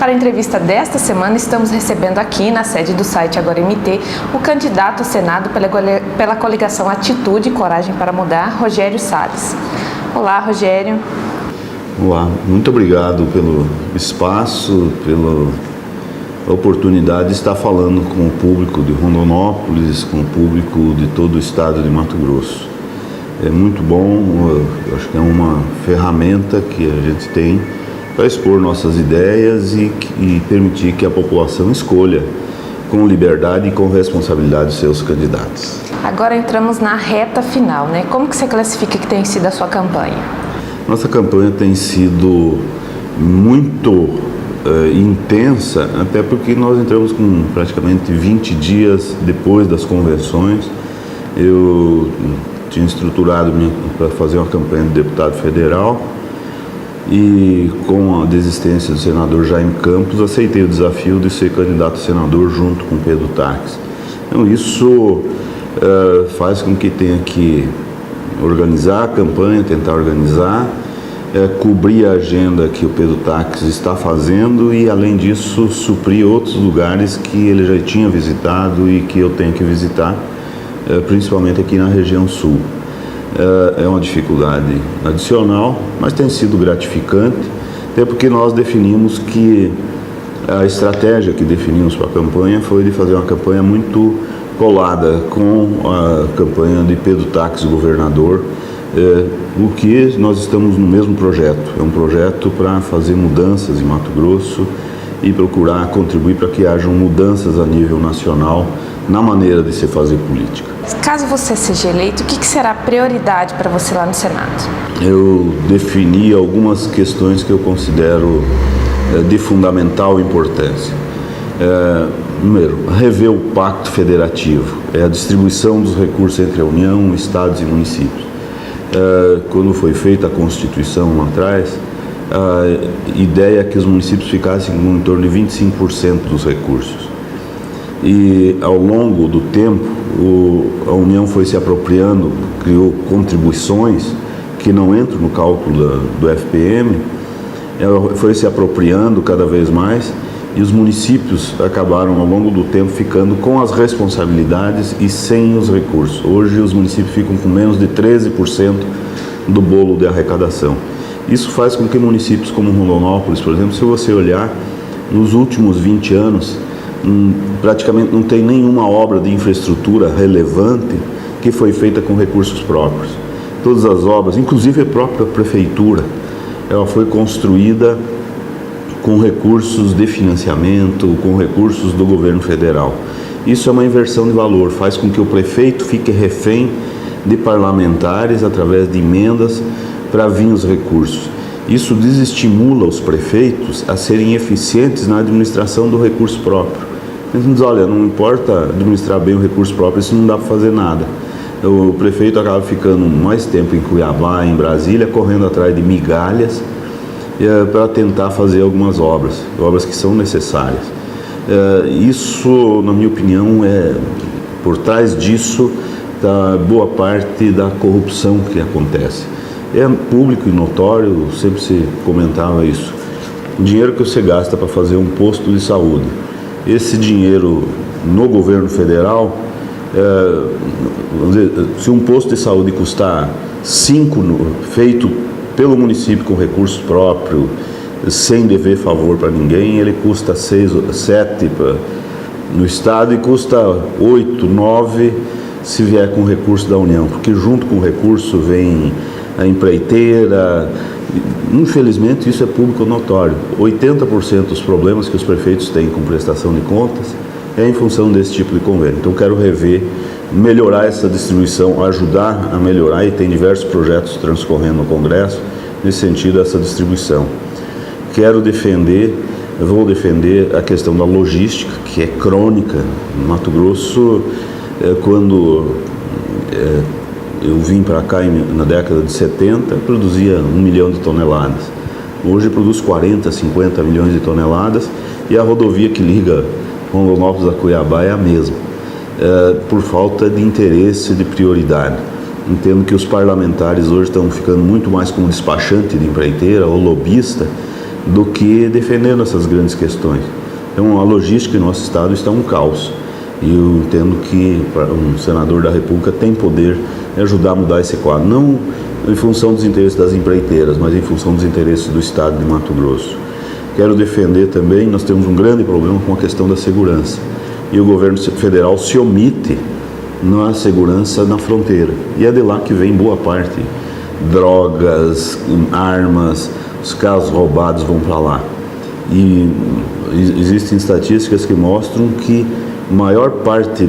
para a entrevista desta semana, estamos recebendo aqui na sede do site Agora MT o candidato ao Senado pela coligação Atitude e Coragem para Mudar, Rogério Salles. Olá, Rogério. Olá, muito obrigado pelo espaço, pela oportunidade de estar falando com o público de Rondonópolis, com o público de todo o estado de Mato Grosso. É muito bom, eu acho que é uma ferramenta que a gente tem para expor nossas ideias e permitir que a população escolha com liberdade e com responsabilidade os seus candidatos. Agora entramos na reta final, né? Como que você classifica que tem sido a sua campanha? Nossa campanha tem sido muito intensa, até porque nós entramos com praticamente 20 dias depois das convenções. Eu tinha estruturado para fazer uma campanha de deputado federal e, com a desistência do senador Jaime Campos, aceitei o desafio de ser candidato a senador junto com Pedro Taques. Então isso faz com que tenha que organizar a campanha, tentar organizar, cobrir a agenda que o Pedro Taques está fazendo e, além disso, suprir outros lugares que ele já tinha visitado e que eu tenho que visitar, principalmente aqui na região sul. É uma dificuldade adicional, mas tem sido gratificante, até porque nós definimos que a estratégia que definimos para a campanha foi de fazer uma campanha muito colada com a campanha de Pedro Taques, governador, o que nós estamos no mesmo projeto. É um projeto para fazer mudanças em Mato Grosso e procurar contribuir para que hajam mudanças a nível nacional na maneira de se fazer política. Caso você seja eleito, o que será prioridade para você lá no Senado? Eu defini algumas questões que eu considero de fundamental importância. Primeiro, rever o pacto federativo, a distribuição dos recursos entre a União, estados e municípios. Quando foi feita a Constituição lá atrás, a ideia é que os municípios ficassem com em torno de 25% dos recursos. E, ao longo do tempo, a União foi se apropriando, criou contribuições que não entram no cálculo do FPM, ela foi se apropriando cada vez mais e os municípios acabaram, ao longo do tempo, ficando com as responsabilidades e sem os recursos. Hoje, os municípios ficam com menos de 13% do bolo de arrecadação. Isso faz com que municípios como Rondonópolis, por exemplo, se você olhar, nos últimos 20 anos, praticamente não tem nenhuma obra de infraestrutura relevante que foi feita com recursos próprios. Todas as obras, inclusive a própria prefeitura, ela foi construída com recursos de financiamento, com recursos do governo federal. Isso é uma inversão de valor, faz com que o prefeito fique refém de parlamentares através de emendas para vir os recursos. Isso desestimula os prefeitos a serem eficientes na administração do recurso próprio. A gente diz, olha, não importa administrar bem o recurso próprio, isso não dá para fazer nada. O prefeito acaba ficando mais tempo em Cuiabá, em Brasília, correndo atrás de migalhas para tentar fazer algumas obras que são necessárias. Isso, na minha opinião, por trás disso está boa parte da corrupção que acontece. É público e notório, sempre se comentava isso. O dinheiro que você gasta para fazer um posto de saúde, esse dinheiro no governo federal, se um posto de saúde custar 5 feito pelo município com recurso próprio, sem dever favor para ninguém, ele custa 6 ou 7 no estado e custa 8, 9 se vier com recurso da União, porque junto com o recurso vem a empreiteira. Infelizmente, isso é público notório. 80% dos problemas que os prefeitos têm com prestação de contas é em função desse tipo de convênio. Então, quero rever, melhorar essa distribuição, ajudar a melhorar, e tem diversos projetos transcorrendo no Congresso nesse sentido, essa distribuição. Vou defender a questão da logística, que é crônica. No Mato Grosso, quando eu vim para cá na década de 70, produzia 1 milhão de toneladas. Hoje produz 40, 50 milhões de toneladas e a rodovia que liga Rondonópolis a Cuiabá é a mesma, por falta de interesse, de prioridade. Entendo que os parlamentares hoje estão ficando muito mais como despachante de empreiteira ou lobista do que defendendo essas grandes questões. Então, a logística em nosso estado está um caos. E eu entendo que um senador da República tem poder de ajudar a mudar esse quadro, não em função dos interesses das empreiteiras, mas em função dos interesses do estado de Mato Grosso. Quero defender também, nós temos um grande problema com a questão da segurança. E o governo federal se omite na segurança na fronteira. E é de lá que vem boa parte. Drogas, armas, os carros roubados vão para lá. E existem estatísticas que mostram que a maior parte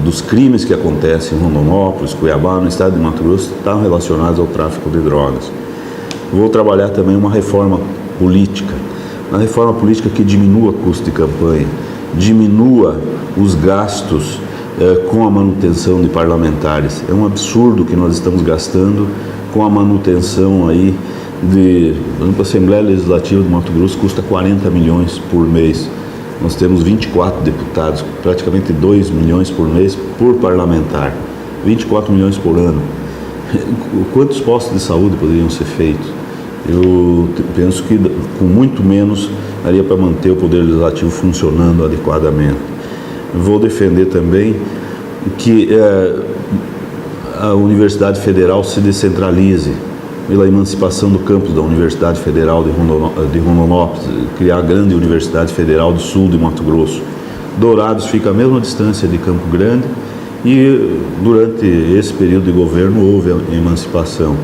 dos crimes que acontecem em Rondonópolis, Cuiabá, no estado de Mato Grosso, estão relacionados ao tráfico de drogas. Vou trabalhar também uma reforma política, que diminua o custo de campanha, diminua os gastos com a manutenção de parlamentares. É um absurdo que nós estamos gastando com a manutenção aí por exemplo, a Assembleia Legislativa do Mato Grosso custa 40 milhões por mês. Nós temos 24 deputados, praticamente 2 milhões por mês por parlamentar, 24 milhões por ano. Quantos postos de saúde poderiam ser feitos? Eu penso que com muito menos daria para manter o Poder Legislativo funcionando adequadamente. Vou defender também que a Universidade Federal se descentralize pela emancipação do campus da Universidade Federal de Rondonópolis, criar a grande Universidade Federal do Sul de Mato Grosso. Dourados fica à mesma distância de Campo Grande e durante esse período de governo houve a emancipação.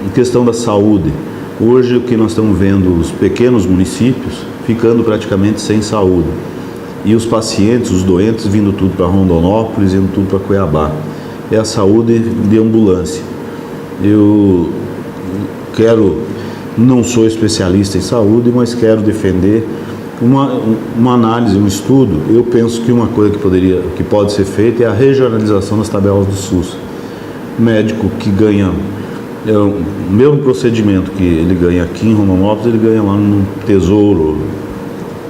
Em questão da saúde, hoje o que nós estamos vendo, os pequenos municípios ficando praticamente sem saúde e os pacientes, os doentes vindo tudo para Rondonópolis, indo tudo para Cuiabá. É a saúde de ambulância. Eu não sou especialista em saúde, mas quero defender uma análise, um estudo. Eu penso que uma coisa que pode ser feita é a regionalização das tabelas do SUS. Médico que ganha o mesmo procedimento que ele ganha aqui em Rondonópolis, ele ganha lá no Tesouro,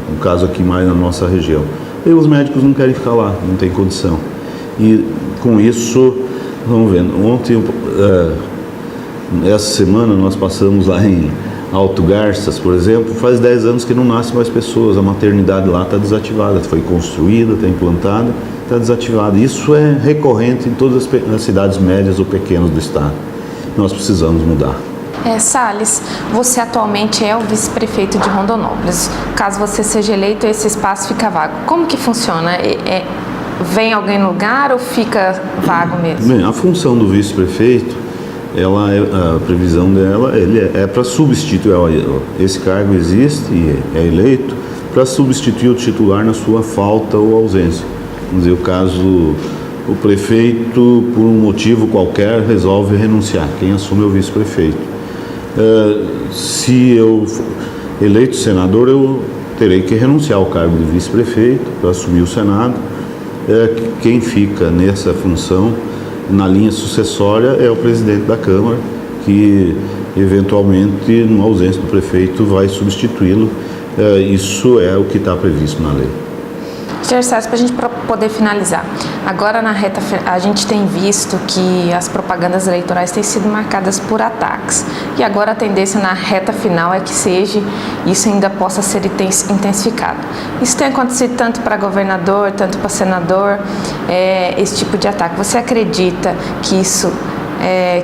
no caso aqui mais na nossa região. E os médicos não querem ficar lá, não tem condição. E com isso, vamos vendo, essa semana nós passamos lá em Alto Garças, por exemplo, faz 10 anos que não nascem mais pessoas, a maternidade lá está desativada, foi construída, está implantada, está desativada. Isso é recorrente em todas as cidades médias ou pequenas do estado. Nós precisamos mudar. Salles, você atualmente é o vice-prefeito de Rondonópolis. Caso você seja eleito, esse espaço fica vago. Como que funciona? Vem alguém no lugar ou fica vago mesmo? Bem, a função do vice-prefeito, a previsão dela é para substituir, esse cargo existe e é eleito para substituir o titular na sua falta ou ausência. Vamos dizer, o caso o prefeito, por um motivo qualquer, resolve renunciar. Quem assume é o vice-prefeito. Se eu for eleito senador, eu terei que renunciar ao cargo de vice-prefeito para assumir o Senado. Quem fica nessa função, na linha sucessória, é o presidente da Câmara, que eventualmente, numa ausência do prefeito, vai substituí-lo. Isso é o que está previsto na lei. Para a gente poder finalizar, agora na reta, a gente tem visto que as propagandas eleitorais têm sido marcadas por ataques e agora a tendência na reta final é que isso ainda possa ser intensificado. Isso tem acontecido tanto para governador, tanto para senador, esse tipo de ataque. Você acredita que isso,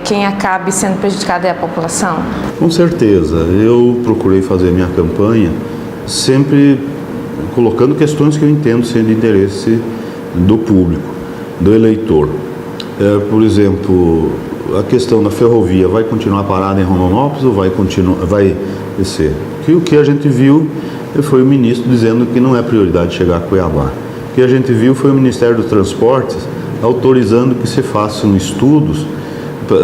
quem acabe sendo prejudicado é a população? Com certeza. Eu procurei fazer minha campanha sempre colocando questões que eu entendo ser de interesse do público, do eleitor. Por exemplo, a questão da ferrovia vai continuar parada em Rondonópolis ou vai descer? O que a gente viu foi o ministro dizendo que não é prioridade chegar a Cuiabá. O que a gente viu foi o Ministério dos Transportes autorizando que se façam estudos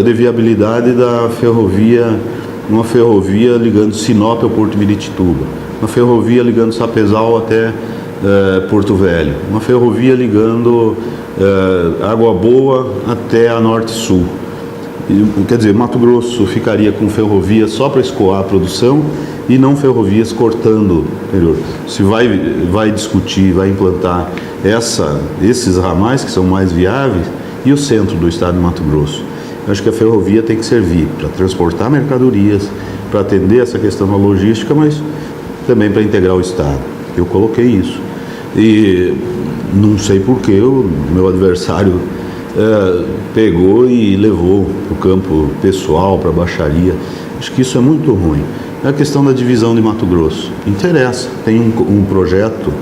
de viabilidade da ferrovia, uma ferrovia ligando Sinop ao Porto Miritituba, uma ferrovia ligando Sapezal até Porto Velho, uma ferrovia ligando Água Boa até a Norte-Sul. Quer dizer, Mato Grosso ficaria com ferrovia só para escoar a produção e não ferrovias cortando o interior. Se vai discutir, vai implantar esses ramais que são mais viáveis e o centro do estado de Mato Grosso. Eu acho que a ferrovia tem que servir para transportar mercadorias, para atender essa questão da logística, mas também para integrar o Estado. Eu coloquei isso. E não sei porquê o meu adversário pegou e levou para o campo pessoal, para a baixaria. Acho que isso é muito ruim. A questão da divisão de Mato Grosso interessa. Tem um projeto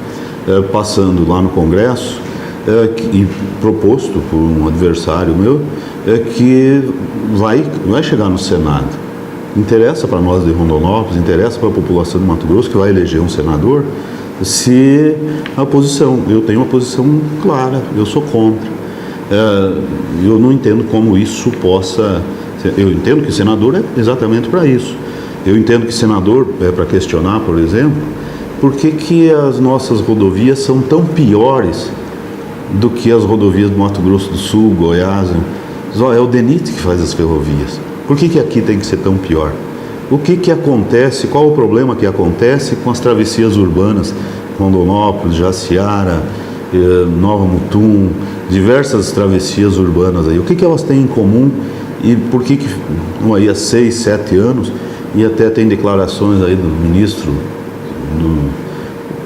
passando lá no Congresso e proposto por um adversário meu que vai chegar no Senado. Interessa para nós de Rondonópolis, interessa para a população do Mato Grosso que vai eleger um senador. Se a posição, eu tenho uma posição clara, eu sou contra. Eu não entendo como isso possa. Eu entendo que senador é exatamente para isso. Eu entendo que senador é para questionar, por exemplo, por que as nossas rodovias são tão piores do que as rodovias do Mato Grosso do Sul, Goiás. É o DENIT que faz as ferrovias. Por que aqui tem que ser tão pior? O que acontece, qual o problema que acontece com as travessias urbanas, Rondonópolis, Jaciara, Nova Mutum, diversas travessias urbanas aí? O que elas têm em comum e por que estão aí há 6, 7 anos e até tem declarações aí do ministro, do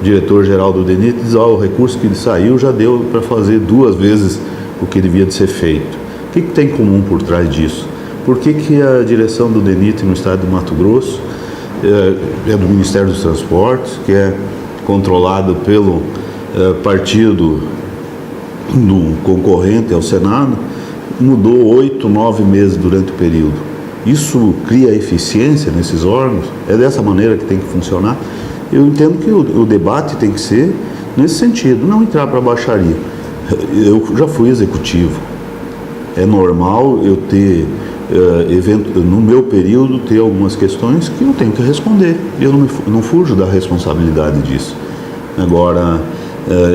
diretor-geral do DENIT, diz, o recurso que saiu já deu para fazer 2 vezes o que devia de ser feito. O que tem em comum por trás disso? Por que a direção do DENIT no estado do Mato Grosso é do Ministério dos Transportes, que é controlado pelo partido do concorrente ao Senado, mudou 8, 9 meses durante o período? Isso cria eficiência nesses órgãos? É dessa maneira que tem que funcionar? Eu entendo que o debate tem que ser nesse sentido, não entrar para a baixaria. Eu já fui executivo. É normal eu ter, no meu período, ter algumas questões que eu tenho que responder. Eu não fujo da responsabilidade disso. Agora,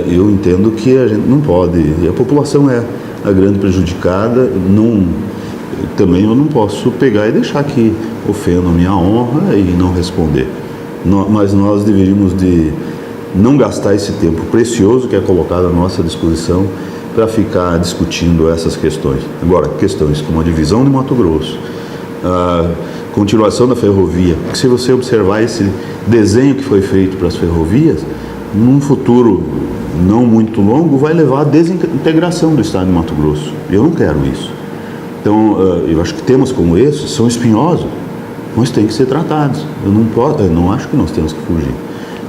eu entendo que a gente não pode, e a população é a grande prejudicada, também eu não posso pegar e deixar que ofendam minha honra e não responder. Mas nós deveríamos de não gastar esse tempo precioso que é colocado à nossa disposição para ficar discutindo essas questões. Agora, questões como a divisão de Mato Grosso, a continuação da ferrovia, que se você observar esse desenho que foi feito para as ferrovias, num futuro não muito longo, vai levar à desintegração do estado de Mato Grosso. Eu não quero isso. Então, eu acho que temas como esses são espinhosos, mas têm que ser tratados. Eu não acho que nós temos que fugir.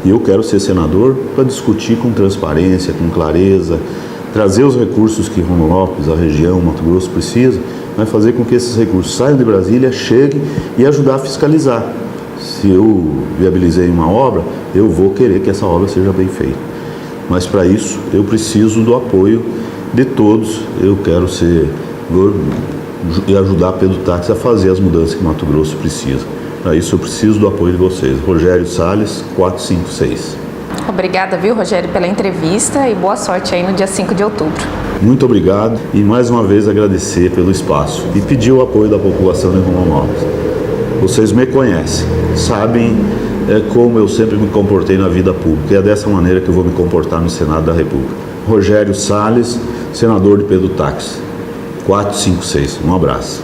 E eu quero ser senador para discutir com transparência, com clareza, trazer os recursos que Rondonópolis, a região, Mato Grosso precisa, vai fazer com que esses recursos saiam de Brasília, cheguem e ajudar a fiscalizar. Se eu viabilizei uma obra, eu vou querer que essa obra seja bem feita. Mas para isso, eu preciso do apoio de todos. Eu quero e ajudar Pedro Táxi a fazer as mudanças que Mato Grosso precisa. Para isso eu preciso do apoio de vocês. Rogério Salles, 456. Obrigada, viu, Rogério, pela entrevista e boa sorte aí no dia 5 de outubro. Muito obrigado e mais uma vez agradecer pelo espaço e pedir o apoio da população de Rondonópolis. Vocês me conhecem, sabem como eu sempre me comportei na vida pública e é dessa maneira que eu vou me comportar no Senado da República. Rogério Salles, senador de Pedro Táxi. 456. Um abraço.